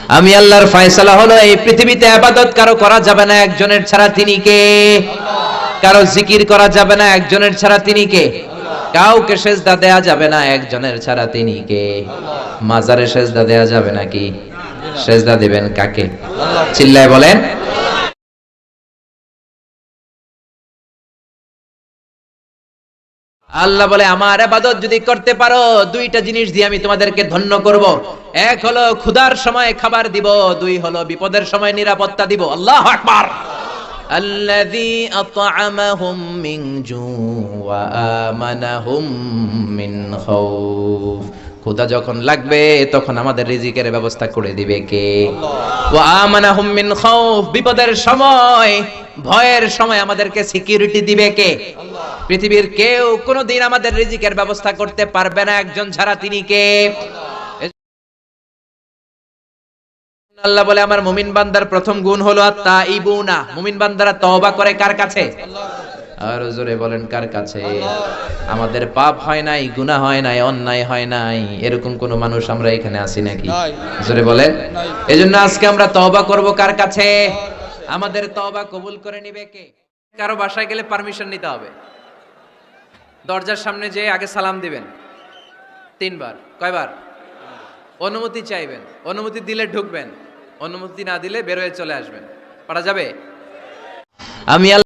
আমি আল্লাহর ফয়সালা হলো এই পৃথিবীতে ইবাদত কারো করা যাবে না একজনের ছাড়া, তিনি কে? কারো জিকির করা যাবে না একজনের ছাড়া, তিনি কে? কাউকে সেজদা দেয়া যাবে না একজনের ছাড়া, তিনি কে? মাজারে সেজদা দেয়া যাবে নাকি? সেজদা দিবেন কাকে? চিল্লায় বলেন। আল্লাহ বলে আমার ইবাদত যদি করতে পারো দুইটা জিনিস দিয়ে আমি তোমাদেরকে ধন্য করব। এক হলো ক্ষুধার সময় খাবার দিব, দুই হলো বিপদের সময় নিরাপত্তা দিব। আল্লাহু আকবার। আল্লাযী আত'আমাহুম মিন জু ওয়া আমানাহুম মিন খাউফ। ক্ষুধা যখন লাগবে তখন আমাদের রিজিকের ব্যবস্থা করে দিবে কে? ওয়া আমানাহুম মিন খাউফ। বিপদের সময়, ভয়ের সময় আমাদেরকে সিকিউরিটি দিবে কে? পৃথিবীর কেউ কোনোদিন আমাদের রিজিকের ব্যবস্থা করতে পারবে না একজন ছাড়া, তিনি কে? আল্লাহ বলে আমার মুমিন বান্দার প্রথম গুণ হলো আত-তাইবুনা। মুমিন বান্দারা তওবা করে কার কাছে? আর জোরে বলেন কার কাছে? আমাদের পাপ হয় নাই, গুনাহ হয় নাই, অন্যায় হয় নাই, এরকম কোন মানুষ আমরা এখানে আছি নাকি? জোরে বলেন। এজন্য আজকে আমরা তওবা করব কার কাছে? আমাদের তওবা কবুল করে নিবে কে? কারো বাসায় গেলে পারমিশন নিতে হবে। দরজার সামনে যেয়ে আগে সালাম দিবেন 3 বার। কয়বার? অনুমতি চাইবেন, অনুমতি দিলে ঢুকবেন, অনুমতি না দিলে বের হয়ে চলে আসবেন। পারা যাবে? আমি